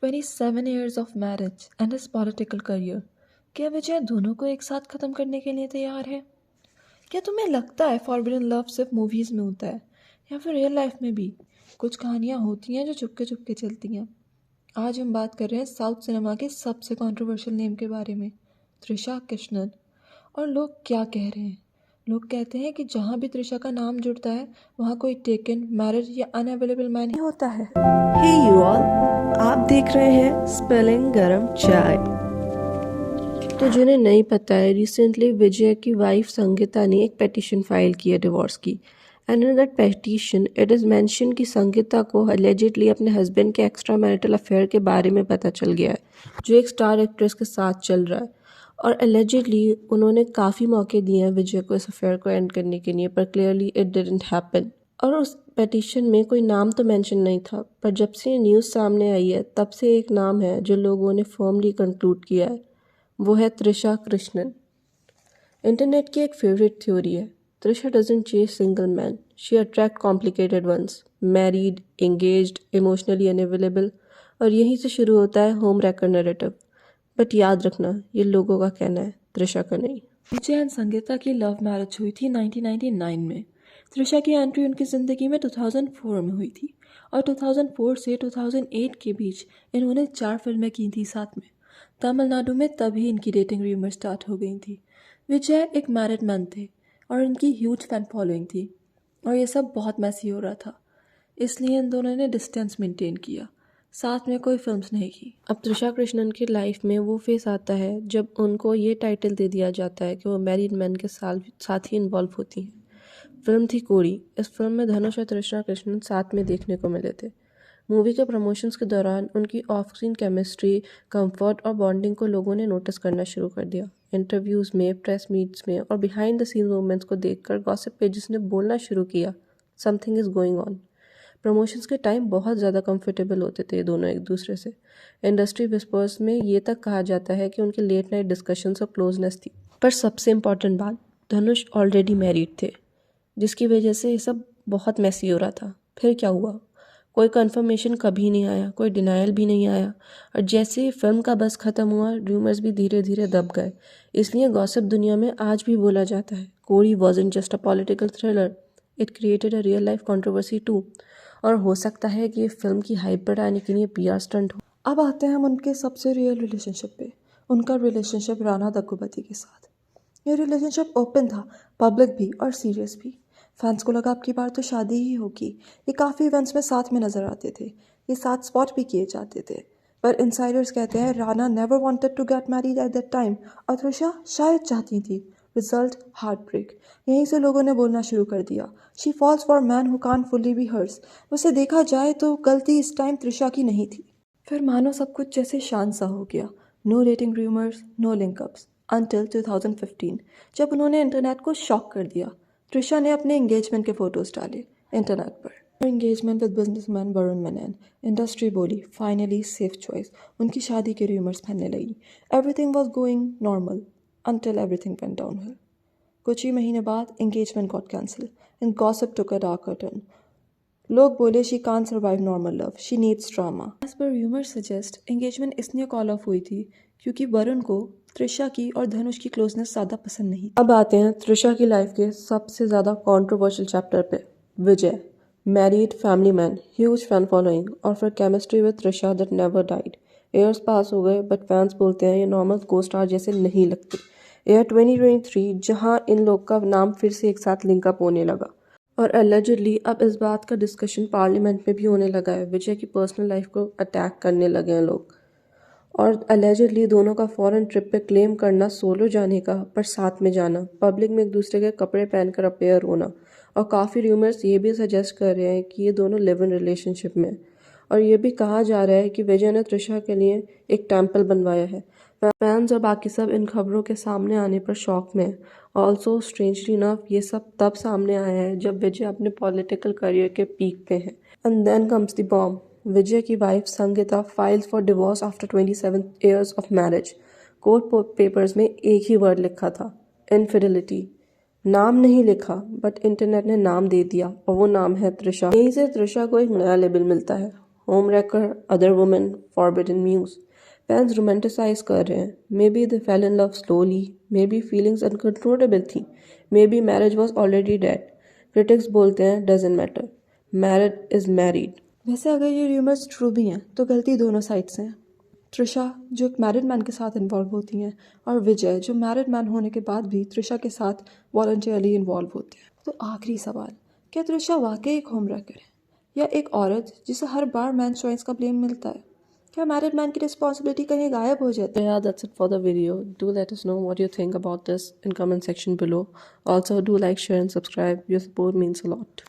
27 years of marriage and his political career. क्या विजय दोनों को एक साथ खत्म करने के लिए तैयार है? क्या तुम्हें लगता है फॉरबिडन लव सिर्फ मूवीज में होता है या फिर रियल लाइफ में भी कुछ कहानियां होती हैं जो चुपके चुपके चलती हैं? आज हम बात कर रहे हैं साउथ सिनेमा के सबसे कंट्रोवर्शियल नेम के बारे में, त्रिशा कृष्णन। और लोग क्या कह रहे हैं? लोग कहते हैं कि जहाँ भी त्रिशा का नाम जुड़ता है वहाँ कोई टेकन, मैरिड या अनअवेलेबल मैन ही होता है। हे यू ऑल, आप देख रहे हैं स्पेलिंग गरम चाय। तो जिन्हें नहीं पता है, रिसेंटली विजय की वाइफ संगीता ने एक पेटिशन फाइल की है डिवोर्स की। And in that petition it is mention कि संगीता को अलेजिडली अपने हस्बैंड के एक्स्ट्रा मैरिटल अफेयर के बारे में पता चल गया है, जो एक स्टार एक्ट्रेस के साथ चल रहा है। और अलेजिडली उन्होंने काफ़ी मौके दिए हैं विजय को इस अफेयर को एंड करने के लिए, पर क्लियरली इट डिडंट हैपन। और उस पेटिशन में कोई नाम तो मेंशन नहीं था, पर जब से ये न्यूज़ सामने आई है तब से एक नाम है जो लोगों ने फर्मली कंक्लूड किया है, वो है त्रिशा कृष्णन। इंटरनेट की एक फेवरेट थ्योरी है, Trisha doesn't chase single man, she attract complicated ones, married, engaged, emotionally unavailable. और यहीं से शुरू होता है होम रैकर नैरेटिव। बट याद रखना, ये लोगों का कहना है, त्रिशा का नहीं। विजय एंड संगीता की लव मैरिज हुई थी 1999 में। त्रिशा की एंट्री उनकी ज़िंदगी में 2004 में हुई थी और 2004 से 2008 के बीच इन्होंने 4 फिल्में की थी साथ में। तमिलनाडु में तभी इनकी डेटिंग रूमर स्टार्ट हो गई थी। विजय एक मैरिड मैन थे और इनकी ह्यूज फैन फॉलोइंग थी और ये सब बहुत मैसी हो रहा था, इसलिए इन दोनों ने डिस्टेंस मेंटेन किया, साथ में कोई फिल्म्स नहीं की। अब त्रिशा कृष्णन की लाइफ में वो फेस आता है जब उनको ये टाइटल दे दिया जाता है कि वो मैरिड मैन के साथ ही इन्वॉल्व होती हैं। फिल्म थी कोरी। इस फिल्म में धनुष और त्रिशा कृष्णन साथ में देखने को मिले थे। मूवी के प्रमोशंस के दौरान उनकी ऑफ स्क्रीन केमिस्ट्री, कंफर्ट और बॉन्डिंग को लोगों ने नोटिस करना शुरू कर दिया। इंटरव्यूज़ में, प्रेस मीट्स में और बिहाइंड द सीन मूवमेंट्स को देखकर गॉसिप पेजेस ने बोलना शुरू किया, something is going on. Promotions के टाइम बहुत ज़्यादा कंफर्टेबल होते थे ये दोनों एक दूसरे से। इंडस्ट्री विस्पर्स में ये तक कहा जाता है कि उनके लेट नाइट डिस्कशंस और क्लोजनेस थी। पर सबसे इम्पॉर्टेंट बात, धनुष ऑलरेडी मैरिड थे, जिसकी वजह से ये सब बहुत मैसी हो रहा था। फिर क्या हुआ? कोई कंफर्मेशन कभी नहीं आया, कोई डिनायल भी नहीं आया। और जैसे ही फिल्म का बस ख़त्म हुआ, रूमर्स भी धीरे धीरे दब गए। इसलिए गॉसिप दुनिया में आज भी बोला जाता है, कोरी wasn't just a political thriller, it created a real life controversy too. और हो सकता है कि ये फिल्म की हाइप बढ़ाने के लिए PR स्टंट हो। अब आते हैं हम उनके सबसे रियल रिलेशनशिप पे, उनका रिलेशनशिप राणा दग्गुबाती के साथ। ये रिलेशनशिप ओपन था, पब्लिक भी और सीरियस भी। फैंस को लगा अब की बार तो शादी ही होगी। ये काफ़ी इवेंट्स में साथ में नजर आते थे, ये साथ स्पॉट भी किए जाते थे। पर इनसाइडर्स कहते हैं Rana never wanted to get married at that time और त्रिशा शायद चाहती थी। Result heartbreak. यहीं से लोगों ने बोलना शुरू कर दिया, she falls for man who can't fully be hers. वैसे देखा जाए तो गलती इस टाइम त्रिशा की नहीं थी। फिर मानो सब कुछ जैसे शांत सा हो गया। No dating rumours, no linkups until 2015, जब उन्होंने इंटरनेट को शॉक कर दिया। त्रिशा ने अपने एंगेजमेंट के फोटोज डाले इंटरनेट पर। Engagement with businessman Varun Menon. Industry बोली फाइनली सेफ चॉइस। उनकी शादी के रूमर्स फैलने लगी। Everything was going normal until everything went downhill. कुछ ही महीने बाद engagement got cancelled and gossip took a darker turn. लोग बोले she can't survive normal love, she needs drama. As per rumors suggest, engagement इसलिए call of हुई थी क्योंकि वरुण को त्रिशा की और धनुष की क्लोजनेस ज़्यादा पसंद नहीं। अब आते हैं त्रिशा की लाइफ के सबसे ज़्यादा कंट्रोवर्शियल चैप्टर पे। Vijay, married, family man, huge fan following और फिर chemistry with Trisha that never died. Years pass हो गए बट फैंस बोलते हैं ये नॉर्मल को स्टार जैसे नहीं लगते। यह 2023 जहां इन लोग का नाम फिर से एक साथ लिंकअप होने लगा। और एलिजिडली अब इस बात का डिस्कशन पार्लियामेंट में भी होने लगा है। विजय की पर्सनल लाइफ को अटैक करने लगे हैं लोग। और एलिजिडली दोनों का फॉरेन ट्रिप पे क्लेम करना सोलो जाने का, पर साथ में जाना, पब्लिक में एक दूसरे के कपड़े पहनकर अपेयर होना। और काफ़ी रूमर्स ये भी सजेस्ट कर रहे हैं कि ये दोनों लिव इन रिलेशनशिप में। और ये भी कहा जा रहा है कि विजय ने त्रिशा के लिए एक टेम्पल बनवाया है। फैंस और बाकी सब इन खबरों के सामने आने पर शॉक में। ऑल्सो स्ट्रेंजली इनफ ये सब तब सामने आया है जब विजय अपने पॉलिटिकल करियर के पीक पे हैं। And then comes the bomb. Vijay की wife Sangeeta files for divorce after 27 years of marriage. Court papers में एक ही वर्ड लिखा था, इनफिडेलिटी। नाम नहीं लिखा बट इंटरनेट ने नाम दे दिया और वो नाम है त्रिशा। यहीं से त्रिशा को एक नया लेबल मिलता है, homewrecker, other women, forbidden muse. Fans romanticise कर रहे हैं। Maybe they fell in love slowly, maybe feelings uncontrollable थी, maybe marriage was already dead. Critics बोलते हैं doesn't matter, married is married. वैसे अगर ये र्यूमर्स ट्रू भी हैं तो गलती दोनों साइड से है। त्रिशा जो एक मैरिड मैन के साथ इन्वॉल्व होती हैं और विजय जो मैरिड मैन होने के बाद भी त्रिशा के साथ वॉलंटियरली इन्वॉल्व होते हैं। तो आखिरी सवाल, क्या त्रिशा वाकई एक होमरेकर है या एक औरत जिसे हर बार मैन चॉइस का ब्लेम मिलता है? क्या मैरिड मैन की रिस्पॉन्सिबिलिटी कहीं गायब हो जाती है? Yeah, that's it for the video. Do let us know what you think about this in comment section below. Also, do like, share and subscribe. Your support means a lot.